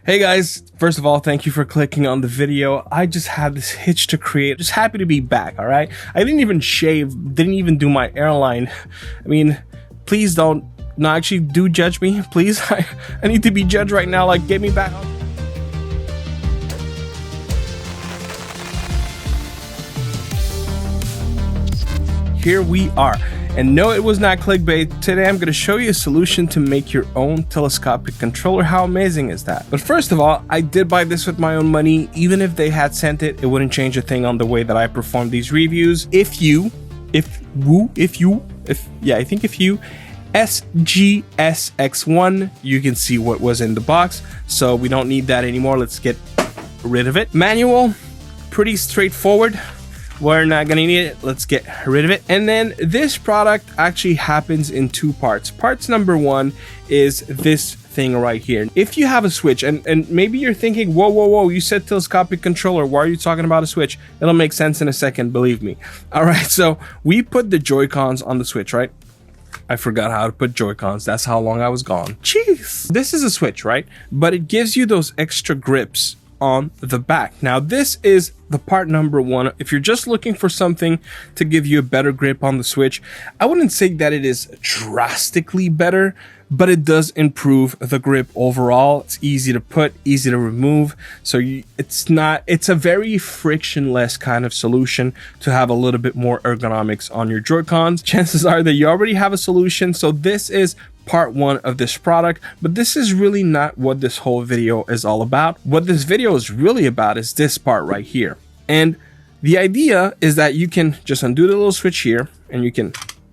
Hey guys, first of all, thank you for clicking on the video. I just had this hitch to create. Just happy to be back, all right? I didn't even shave, didn't even do my airline. I mean, please don't, no, actually do judge me, please. I need to be judged right now, like get me back on. Here we are. And no, it was not clickbait. Today I'm going to show you a solution to make your own telescopic controller. How amazing is that? But first of all, I did buy this with my own money. Even if they had sent it, it wouldn't change a thing on the way that I perform these reviews. If you SGSX1, you can see what was in the box. So we don't need that anymore. Let's get rid of it. Manual, pretty straightforward. We're not gonna need it. Let's get rid of it. And then this product actually happens in two parts. Parts number one is this thing right here. If you have a switch, and maybe you're thinking, whoa, you said telescopic controller, why are you talking about a switch? It'll make sense in a second, believe me. All right, so we put the Joycons on the switch, right? I forgot how to put Joycons. That's how long I was gone. Jeez. This is a switch, right? But it gives you those extra grips on the back. Now this is the part number one. If you're just looking for something to give you a better grip on the switch, I wouldn't say that it is drastically better, but it does improve the grip overall. It's easy to put, easy to remove. So it's a very frictionless kind of solution to have a little bit more ergonomics on your Joy-Cons. Chances are that you already have a solution. So this is part one of this product, but this is really not what this whole video is all about. What this video is really about is this part right here. And the idea is that you can just undo the little switch here and you can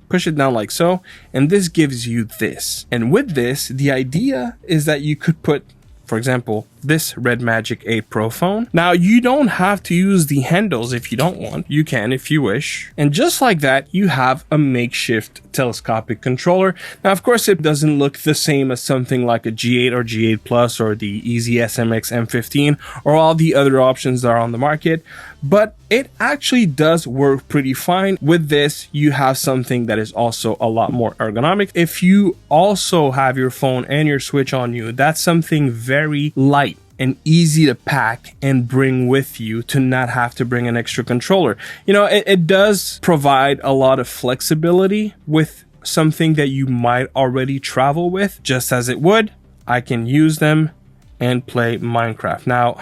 push it down like so, and this gives you this. And with this, the idea is that you could put, for example, this Red Magic 8 Pro phone. Now you don't have to use the handles if you don't want. You can if you wish. And just like that, you have a makeshift telescopic controller. Now, of course, it doesn't look the same as something like a G8 or G8 Plus or the Easy SMX M15 or all the other options that are on the market, but it actually does work pretty fine. With this, you have something that is also a lot more ergonomic. If you also have your phone and your switch on you, that's something very light and easy to pack and bring with you to not have to bring an extra controller. You know, it does provide a lot of flexibility with something that you might already travel with, just as it would. I can use them and play Minecraft. Now,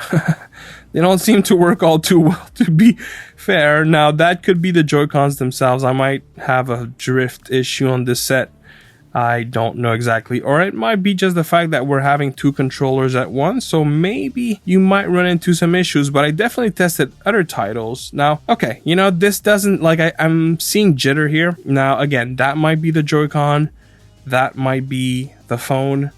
they don't seem to work all too well, to be fair. Now, that could be the Joy-Cons themselves. I might have a drift issue on this set. I don't know exactly. Or it might be just the fact that we're having two controllers at once. So maybe you might run into some issues, but I definitely tested other titles. Now, okay, you know, this doesn't, like, I'm seeing jitter here. Now, again, that might be the Joy-Con. That might be the phone.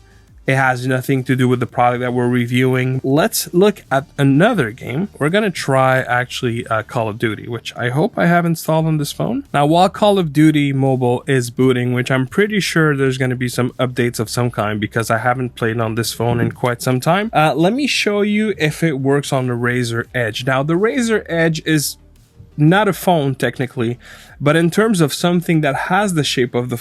It has nothing to do with the product that we're reviewing. Let's look at another game. We're gonna try actually Call of Duty, which I hope I have installed on this phone. Now, while Call of Duty Mobile is booting, which I'm pretty sure there's gonna be some updates of some kind because I haven't played on this phone in quite some time. Let me show you if it works on the Razer Edge. Now, the Razer Edge is not a phone technically, but in terms of something that has the shape of a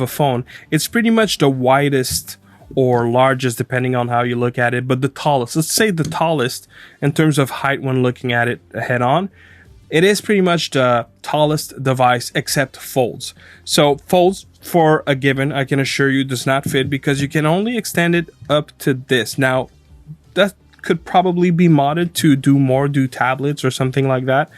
phone, it's pretty much the widest or largest depending on how you look at it, but the tallest, let's say the tallest in terms of height when looking at it head on. It is pretty much the tallest device except folds. So folds for a given, I can assure you, does not fit because you can only extend it up to this. Now that could probably be modded to do tablets or something like that.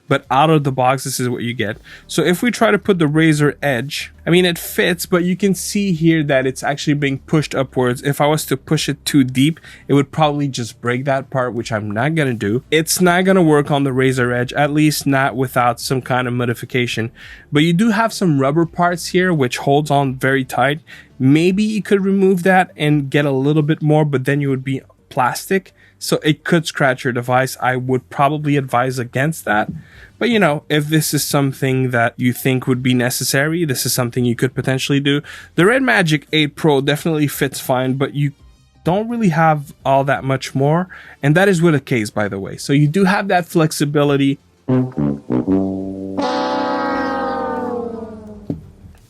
But out of the box, this is what you get. So if we try to put the Razer Edge, I mean, it fits, but you can see here that it's actually being pushed upwards. If I was to push it too deep, it would probably just break that part, which I'm not gonna do. It's not gonna work on the Razer Edge, at least not without some kind of modification. But you do have some rubber parts here, which holds on very tight. Maybe you could remove that and get a little bit more, but then you would be plastic. So it could scratch your device. I would probably advise against that. But you know, if this is something that you think would be necessary, this is something you could potentially do. The Red Magic 8 Pro definitely fits fine, but you don't really have all that much more. And that is with a case, by the way. So you do have that flexibility.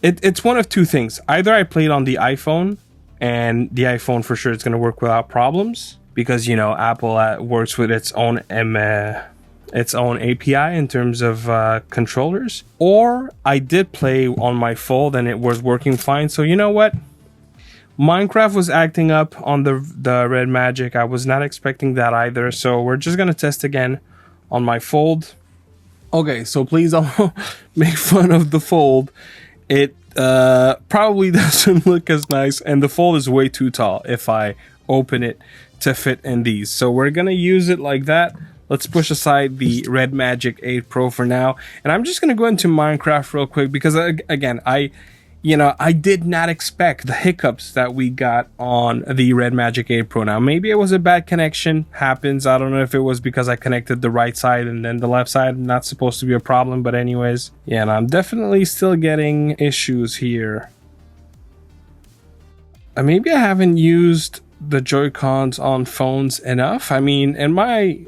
It's one of two things. Either I played on the iPhone and the iPhone for sure is going to work without problems, because, you know, Apple works with its own API in terms of controllers, or I did play on my Fold and it was working fine. So you know what? Minecraft was acting up on the Red Magic. I was not expecting that either. So we're just going to test again on my Fold. Okay, so please don't make fun of the Fold. It probably doesn't look as nice, and the Fold is way too tall if I open it to fit in these. So we're going to use it like that. Let's push aside the Red Magic 8 Pro for now. And I'm just going to go into Minecraft real quick because, again, I did not expect the hiccups that we got on the Red Magic 8 Pro. Now, maybe it was a bad connection. Happens. I don't know if it was because I connected the right side and then the left side. Not supposed to be a problem, but anyways. Yeah, and I'm definitely still getting issues here. Maybe I haven't used the Joy-Cons on phones enough. I mean, in my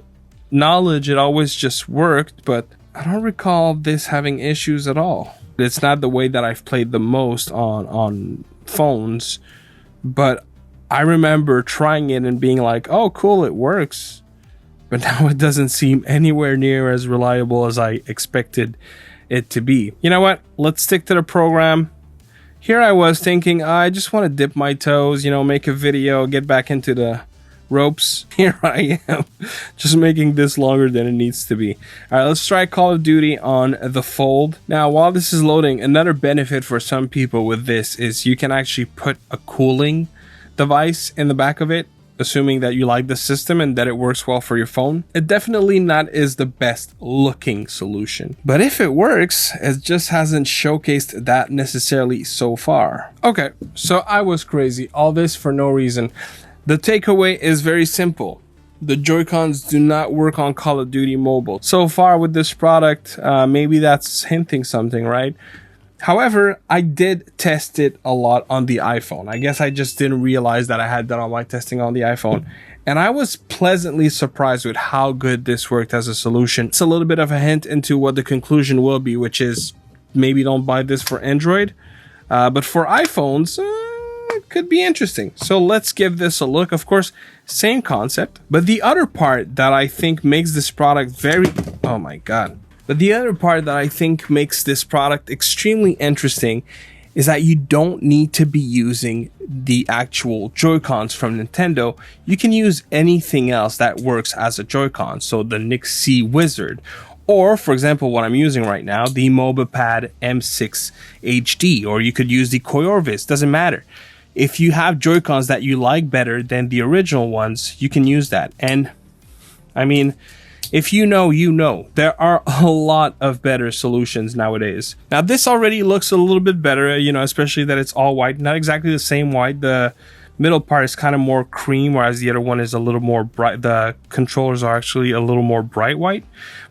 knowledge, it always just worked, but I don't recall this having issues at all. It's not the way that I've played the most on phones, but I remember trying it and being like, oh, cool, it works. But now it doesn't seem anywhere near as reliable as I expected it to be. You know what? Let's stick to the program. Here I was thinking, I just want to dip my toes, you know, make a video, get back into the ropes. Here I am, just making this longer than it needs to be. All right, let's try Call of Duty on the Fold. Now, while this is loading, another benefit for some people with this is you can actually put a cooling device in the back of it, assuming that you like the system and that it works well for your phone. It definitely not is the best looking solution, but if it works, it just hasn't showcased that necessarily so far. Okay, so I was crazy. All this for no reason. The takeaway is very simple. The Joy-Cons do not work on Call of Duty Mobile. So far with this product, maybe that's hinting something, right? However, I did test it a lot on the iPhone. I guess I just didn't realize that I had done all my testing on the iPhone. And I was pleasantly surprised with how good this worked as a solution. It's a little bit of a hint into what the conclusion will be, which is maybe don't buy this for Android. But for iPhones, it could be interesting. So let's give this a look. Of course, same concept. But the other part that I think makes this product very... Oh my God. But the other part that I think makes this product extremely interesting is that you don't need to be using the actual Joy-Cons from Nintendo. You can use anything else that works as a Joy-Con. So the Nixie Wizard, or for example, what I'm using right now, the MobiPad M6 HD, or you could use the Koyorvis, doesn't matter. If you have Joy-Cons that you like better than the original ones, you can use that. And I mean, if you know, you know. There are a lot of better solutions nowadays. Now, this already looks a little bit better, you know, especially that it's all white. Not exactly the same white. The middle part is kind of more cream, whereas the other one is a little more bright. The controllers are actually a little more bright white,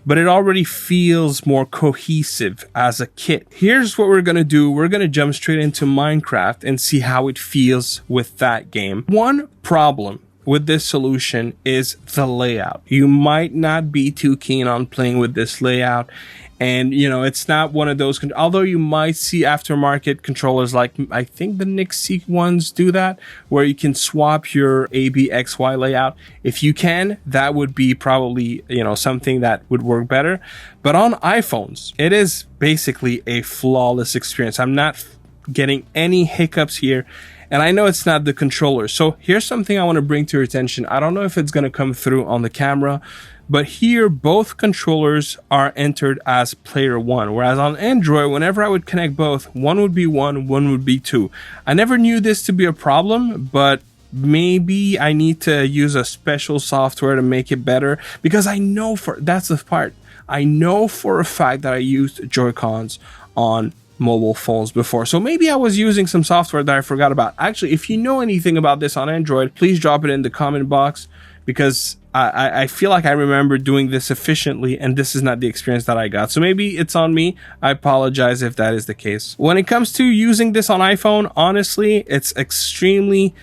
but it already feels more cohesive as a kit. Here's what we're going to do. We're going to jump straight into Minecraft and see how it feels with that game. One problem with this solution is the layout. You might not be too keen on playing with this layout, and you know, it's not one of those, although you might see aftermarket controllers like I think the Nixie ones do that, where you can swap your ABXY layout. If you can, that would be probably, you know, something that would work better. But on iPhones, it is basically a flawless experience. I'm not getting any hiccups here. And I know it's not the controller. So here's something I want to bring to your attention. I don't know if it's going to come through on the camera, but here both controllers are entered as player one. Whereas on Android, whenever I would connect both, one would be one would be two. I never knew this to be a problem, but maybe I need to use a special software to make it better, because I know that's the part. I know for a fact that I used Joy-Cons on mobile phones before, so maybe I was using some software that I forgot about. Actually, if you know anything about this on Android, please drop it in the comment box, because I feel like I remember doing this efficiently and this is not the experience that I got. So maybe it's on me. I apologize if that is the case. When it comes to using this on iPhone, honestly, it's extremely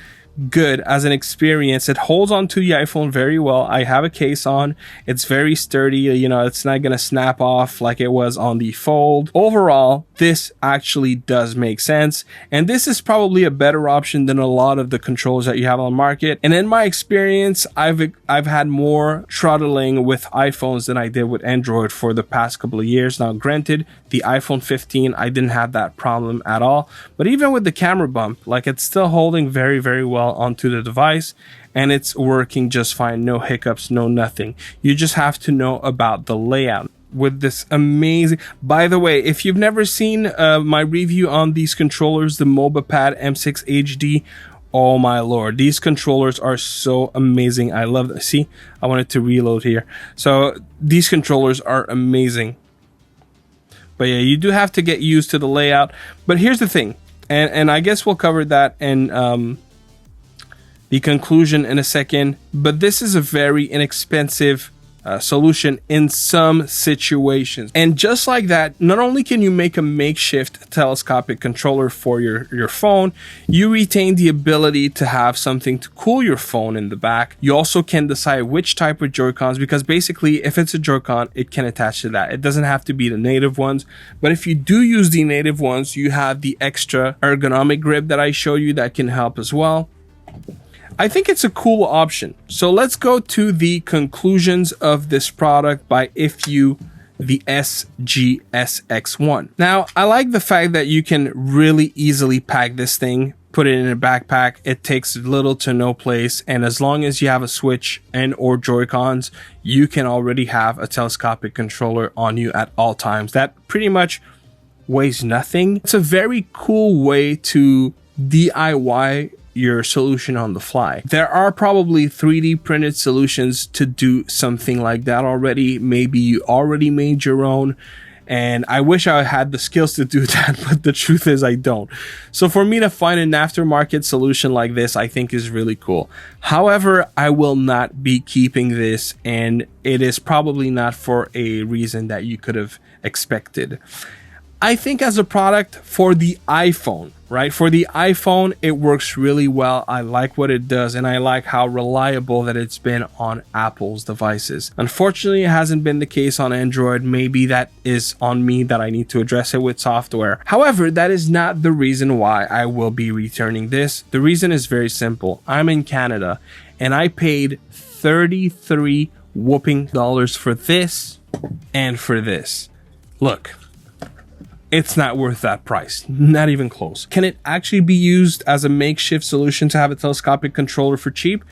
good as an experience. It holds onto the iPhone very well. I have a case on. It's very sturdy. You know, it's not going to snap off like it was on the Fold. Overall, this actually does make sense. And this is probably a better option than a lot of the controllers that you have on the market. And in my experience, I've had more throttling with iPhones than I did with Android for the past couple of years. Now, granted, the iPhone 15, I didn't have that problem at all. But even with the camera bump, like, it's still holding very, very well onto the device, and it's working just fine. No hiccups, no nothing. You just have to know about the layout with this amazing. By the way, if you've never seen my review on these controllers, the MobaPad M6 HD, oh my lord, these controllers are so amazing. I love them. See, I wanted to reload here. So these controllers are amazing. But yeah, you do have to get used to the layout. But here's the thing, and I guess we'll cover that in the conclusion in a second, but this is a very inexpensive solution in some situations. And just like that, not only can you make a makeshift telescopic controller for your phone, you retain the ability to have something to cool your phone in the back. You also can decide which type of Joy-Cons, because basically if it's a Joy-Con, it can attach to that. It doesn't have to be the native ones, but if you do use the native ones, you have the extra ergonomic grip that I showed you that can help as well. I think it's a cool option. So let's go to the conclusions of this product by IFU, the SGSX1. Now, I like the fact that you can really easily pack this thing, put it in a backpack. It takes little to no place, and as long as you have a Switch and or Joy-Cons, you can already have a telescopic controller on you at all times. That pretty much weighs nothing. It's a very cool way to DIY your solution on the fly. There are probably 3D printed solutions to do something like that already. Maybe you already made your own, and I wish I had the skills to do that, but the truth is I don't. So for me to find an aftermarket solution like this, I think is really cool. However, I will not be keeping this, and it is probably not for a reason that you could have expected. I think as a product for the iPhone, right? For the iPhone, it works really well. I like what it does, and I like how reliable that it's been on Apple's devices. Unfortunately, it hasn't been the case on Android. Maybe that is on me that I need to address it with software. However, that is not the reason why I will be returning this. The reason is very simple. I'm in Canada, and I paid $33 whooping for this and for this. Look, it's not worth that price, not even close. Can it actually be used as a makeshift solution to have a telescopic controller for cheap?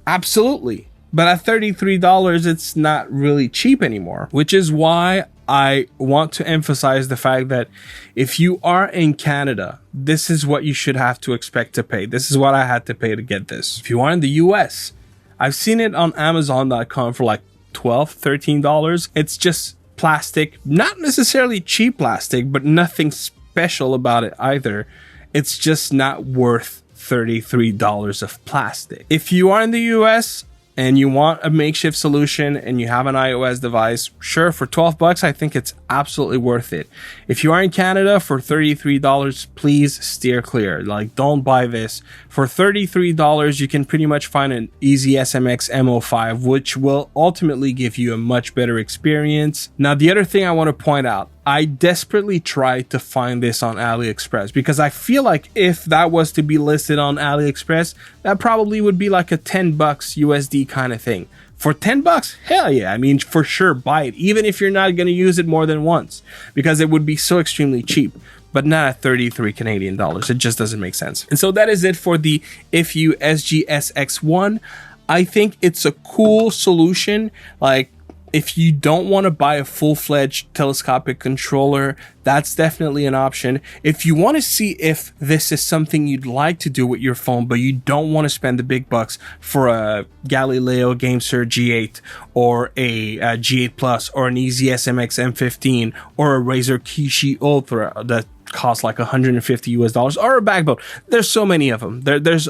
Absolutely. But at $33, it's not really cheap anymore, which is why I want to emphasize the fact that if you are in Canada, this is what you should have to expect to pay. This is what I had to pay to get this. If you are in the US, I've seen it on Amazon.com for like $12, $13. It's just plastic, not necessarily cheap plastic, but nothing special about it either. It's just not worth $33 of plastic. If you are in the US and you want a makeshift solution and you have an iOS device, sure, for $12, I think it's absolutely worth it. If you are in Canada for $33, please steer clear. Like, don't buy this. For $33, you can pretty much find an Easy SMX M05, which will ultimately give you a much better experience. Now, the other thing I want to point out, I desperately tried to find this on AliExpress because I feel like if that was to be listed on AliExpress, that probably would be like a $10 USD kind of thing. For $10, hell yeah, I mean, for sure, buy it, even if you're not going to use it more than once, because it would be so extremely cheap, but not at 33 Canadian dollars. It just doesn't make sense. And so that is it for the IFU SGSX1. I think it's a cool solution. Like, if you don't want to buy a full-fledged telescopic controller, that's definitely an option. If you want to see if this is something you'd like to do with your phone, but you don't want to spend the big bucks for a Galileo GameSir G8 or a G8 Plus or an Easy SMX M15 or a Razer Kishi Ultra that costs like $150 or a backbone. There's so many of them. There's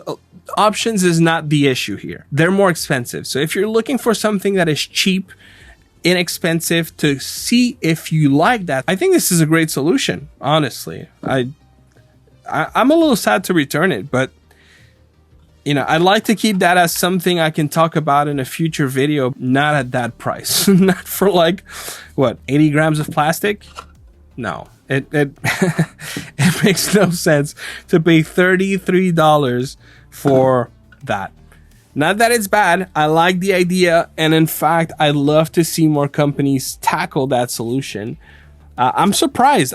options is not the issue here. They're more expensive. So if you're looking for something that is cheap, inexpensive, to see if you like that, I think this is a great solution. Honestly, I'm a little sad to return it, but you know, I'd like to keep that as something I can talk about in a future video, not at that price. Not for like, what, 80 grams of plastic? No, it it makes no sense to pay $33 for that. Not that it's bad, I like the idea, and in fact, I'd love to see more companies tackle that solution. I'm surprised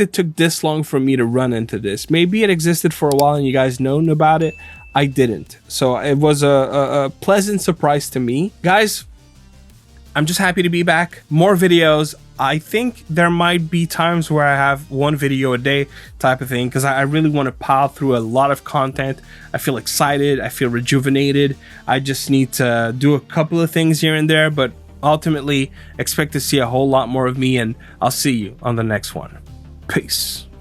it took this long for me to run into this. Maybe it existed for a while and you guys known about it. I didn't. So it was a pleasant surprise to me. Guys, I'm just happy to be back. More videos. I think there might be times where I have one video a day type of thing, because I really want to pile through a lot of content. I feel excited. I feel rejuvenated. I just need to do a couple of things here and there, but ultimately expect to see a whole lot more of me, and I'll see you on the next one. Peace.